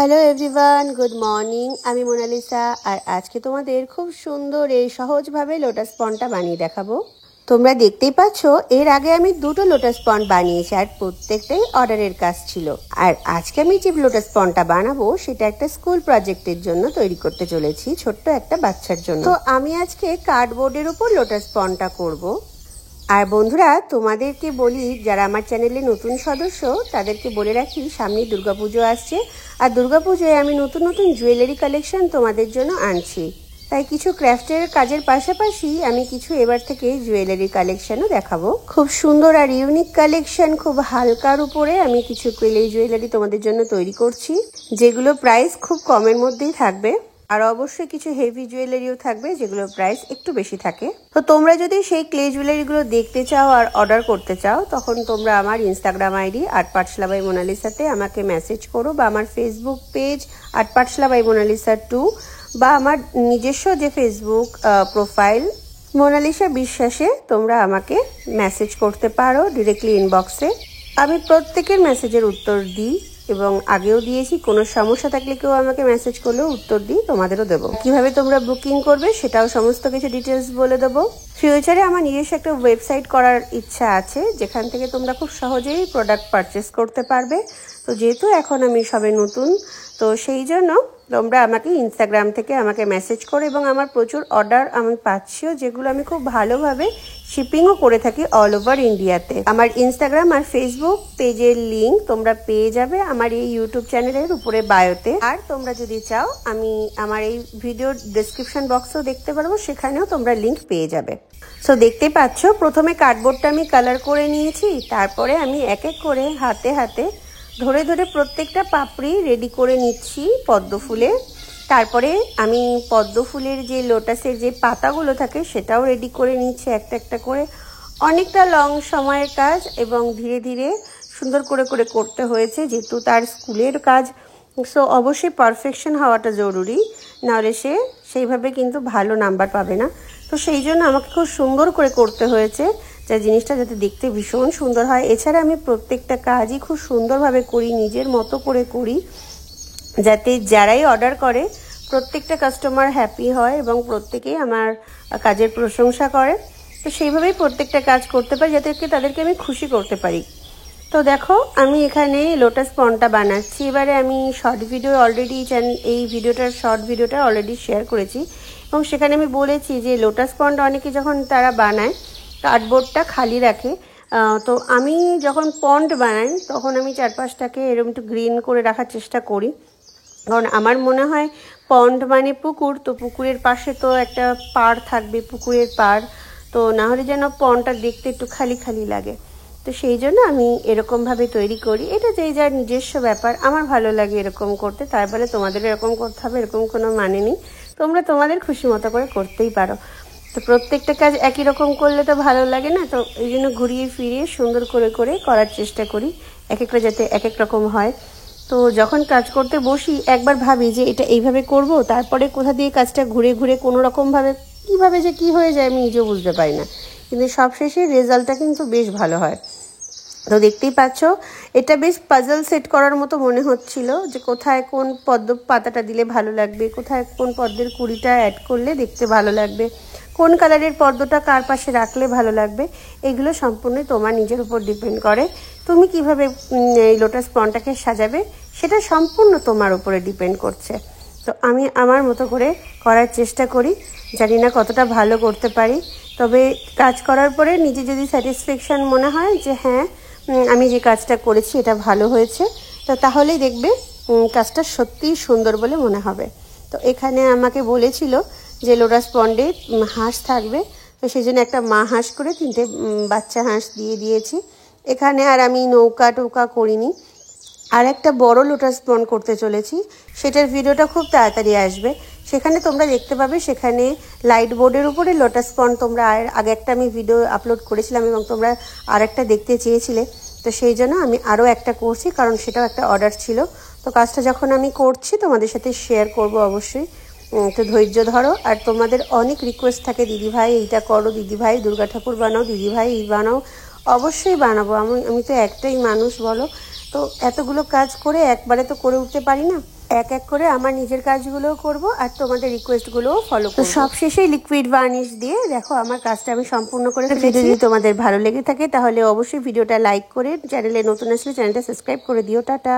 Hello everyone, good morning. আমি Mona Lisa, আর আজকে তোমাদের খুব সুন্দর এই সহজভাবে লোটাস পন্ডটা বানিয়ে দেখাবো। তোমরা দেখতেই পাচ্ছ, এর আগে আমি দুটো লোটাস পন্ড বানিয়েছি আর প্রত্যেকটাই অর্ডারের কাজ ছিল। আর আজকে আমি যে লোটাস পন্ডটা বানাবো সেটা একটা স্কুল প্রজেক্টের জন্য তৈরি করতে চলেছি, ছোট্ট একটা বাচ্চার জন্য। তো আমি আজকে কার্ডবোর্ডের উপর লোটাস পন্ডটা করব। আর বন্ধুরা, তোমাদেরকে বলি, যারা আমার চ্যানেলে নতুন সদস্য তাদেরকে বলে রাখি, সামনে দুর্গাপুজো আসছে, আর দুর্গাপুজোয় আমি নতুন নতুন জুয়েলারি কালেকশন তোমাদের জন্য আনছি। তাই কিছু ক্রাফটের কাজের পাশাপাশি আমি কিছু এবার থেকে জুয়েলারি কালেকশনও দেখাবো। খুব সুন্দর আর ইউনিক কালেকশন, খুব হালকার উপরে আমি কিছু ক্লে জুয়েলারি তোমাদের জন্য তৈরি করছি, যেগুলো প্রাইস খুব কমের মধ্যেই থাকবে। আর অবশ্যই কিছু হেভি জুয়েলারিও থাকবে, যেগুলো প্রাইস একটু বেশি থাকে। তো তোমরা যদি সেই ক্লে জুয়েলারিগুলো দেখতে চাও আর অর্ডার করতে চাও, তখন তোমরা আমার Instagram ID art Pathsala by মোনালিসাতে আমাকে মেসেজ করো, বা আমার Facebook page art Pathsala by Mona Lisa 2, বা আমার নিজস্ব যে ফেসবুক প্রোফাইল মোনালিসা বিশ্বাসে তোমরা আমাকে মেসেজ করতে পারো ডিরেক্টলি ইনবক্সে। আমি প্রত্যেকের মেসেজের উত্তর দিই, এবং আগেও দিয়েছি। কোনো সমস্যা থাকলে কেউ আমাকে মেসেজ করলেও উত্তর দিই, তোমাদেরও দেবো। কিভাবে তোমরা বুকিং করবে সেটাও সমস্ত কিছু ডিটেলস বলে দেবো। ফিউচারে আমার নিজস্ব একটা ওয়েবসাইট করার ইচ্ছা আছে, যেখান থেকে তোমরা খুব সহজেই প্রোডাক্ট পারচেস করতে পারবে। তো যেহেতু এখন আমি সবে নতুন, তো সেই জন্য তোমরা আমাকে ইনস্টাগ্রাম থেকে আমাকে মেসেজ করো, এবং আমার প্রচুর অর্ডার আমি পাচ্ছিও, যেগুলো আমি খুব ভালোভাবে শিপিংও করে থাকি অল ওভার ইন্ডিয়াতে। আমার ইনস্টাগ্রাম আর ফেসবুক পেজের লিঙ্ক তোমরা পেয়ে যাবে আমার এই ইউটিউব চ্যানেলের উপরে বায়োতে। আর তোমরা যদি চাও, আমি আমার এই ভিডিওর ডেসক্রিপশন বক্সেও দেখতে পারবো, সেখানেও তোমরা লিঙ্ক পেয়ে যাবে। সো দেখতে পাচ্ছ, প্রথমে কার্ডবোর্ডটা আমি কালার করে নিয়েছি, তারপরে আমি এক এক করে হাতে হাতে ধরে ধরে প্রত্যেকটা পাপড়ি রেডি করে নিচ্ছি পদ্ম ফুলে। তারপরে আমি পদ্ম ফুলের যে লোটাসের যে পাতাগুলো থাকে সেটাও রেডি করে নিচ্ছি একটা একটা করে। অনেকটা লং সময়ের কাজ, এবং ধীরে ধীরে সুন্দর করে করে করতে হয়েছে, যেহেতু তার স্কুলের কাজ। সো অবশ্যই পারফেকশন হওয়াটা জরুরি, নাহলে সে সেইভাবে কিন্তু ভালো নাম্বার পাবে না। তো সেই জন্য আমাকে খুব সুন্দর করে করতে হয়েছে, যা জিনিসটা যাতে দেখতে ভীষণ সুন্দর হয়। এছাড়া আমি প্রত্যেকটা কাজই খুব সুন্দরভাবে করি, নিজের মতো করে করি, যাতে যারাই অর্ডার করে প্রত্যেকটা কাস্টমার হ্যাপি হয় এবং প্রত্যেকেই আমার কাজের প্রশংসা করে। তো সেইভাবেই প্রত্যেকটা কাজ করতে পারি, যাতে তাদেরকে আমি খুশি করতে পারি। তো দেখো, আমি এখানে লোটাস পন্ডটা বানাচ্ছি। এবারে আমি শর্ট ভিডিও অলরেডি এই শর্ট ভিডিওটা অলরেডি শেয়ার করেছি, এবং সেখানে আমি বলেছি যে লোটাস পন্ড অনেকে যখন তারা বানায় কার্ডবোর্ডটা খালি রাখে। তো আমি যখন পন্ড বানাই তখন আমি চারপাশটাকে এরকম একটু গ্রিন করে রাখার চেষ্টা করি, কারণ আমার মনে হয় পন্ড মানে পুকুর, তো পুকুরের পাশে তো একটা পাড় থাকবে, পুকুরের পাড়, তো না হলে যেন পন্ডটা দেখতে একটু খালি খালি লাগে। তো সেই জন্য আমি এরকমভাবে তৈরি করি। এটা যে যার নিজস্ব ব্যাপার, আমার ভালো লাগে এরকম করতে, তার বলে তোমাদের এরকম করতে হবে এরকম কোনো মানে নেই। তোমরা তোমাদের খুশি মতো করে করতেই পারো। তো প্রত্যেকটা কাজ একই রকম করলে তো ভালো লাগে না, তো এই জন্য ঘুরিয়ে ফিরিয়ে সুন্দর করে করে করার চেষ্টা করি, এক একটা যাতে এক এক রকম হয়। তো যখন কাজ করতে বসি একবার ভাবি যে এটা এইভাবে করব, তারপরে কোথা দিয়ে কাজটা ঘুরে ঘুরে কোনো রকমভাবে কীভাবে যে কী হয়ে যায় আমি নিজেও বুঝতে পারি না, কিন্তু সবশেষে রেজাল্টটা কিন্তু বেশ ভালো হয়। তো দেখতেই পাচ্ছ, এটা বেশ পাজল সেট করার মতো মনে হচ্ছিল, যে কোথায় কোন পদ্ম পাতাটা দিলে ভালো লাগবে, কোথায় কোন পদ্মের কুড়িটা অ্যাড করলে দেখতে ভালো লাগবে, কোন কালারের পদ্মটা কার পাশে রাখলে ভালো লাগবে। এগুলো সম্পূর্ণই তোমার নিজের উপর ডিপেন্ড করে। তুমি কিভাবে এই লোটাস পন্ডটাকে সাজাবে সেটা সম্পূর্ণ তোমার উপরে ডিপেন্ড করছে। তো আমি আমার মতো করে করার চেষ্টা করি, জানি না কতটা ভালো করতে পারি, তবে কাজ করার পরে নিজে যদি স্যাটিসফ্যাকশান মনে হয় যে হ্যাঁ আমি যে কাজটা করেছি এটা ভালো হয়েছে, তো তাহলেই দেখবে কাজটা সত্যিই সুন্দর বলে মনে হবে। তো এখানে আমাকে বলেছিল যে লোটাস পন্ডে হাঁস থাকবে, তো সেই জন্য একটা মা হাঁস করে 3টে বাচ্চা হাঁস দিয়ে দিয়েছি এখানে। আর আমি নৌকা টৌকা করিনি। আর একটা বড় লোটাস পন্ড করতে চলেছি, সেটার ভিডিওটা খুব তাড়াতাড়ি আসবে, সেখানে তোমরা দেখতে পাবে। সেখানে লাইট বোর্ডের উপরে লোটাস পন্ড তোমরা আগে একটা আমি ভিডিও আপলোড করেছিলাম, এবং তোমরা আর একটা দেখতে চেয়েছিলে, তো সেই জন্য আমি আরও একটা করছি, কারণ সেটাও একটা অর্ডার ছিল। তো কাজটা যখন আমি করছি তোমাদের সাথে শেয়ার করব অবশ্যই, তো ধৈর্য ধরো। আর তোমাদের অনেক রিকোয়েস্ট থাকে, দিদিভাই এইটা করো, দিদিভাই দুর্গা ঠাকুর বানাও, দিদিভাই এই বানাও। অবশ্যই বানাবো, আমি তো একটাই মানুষ বলো, তো এতগুলো কাজ করে একবারে তো করে উঠতে পারি না। এক এক করে আমার নিজের কাজগুলোও করব আর তোমাদের রিকোয়েস্টগুলোও ফলো করব। তো সবশেষে লিকুইড ভার্নিশ দিয়ে দেখো আমার কাজটা আমি সম্পূর্ণ করে ফেলেছি। যদি তোমাদের ভালো লেগে থাকে তাহলে অবশ্যই ভিডিওটা লাইক করে চ্যানেলে নতুন আসলে চ্যানেলটা সাবস্ক্রাইব করে দিও। টাটা।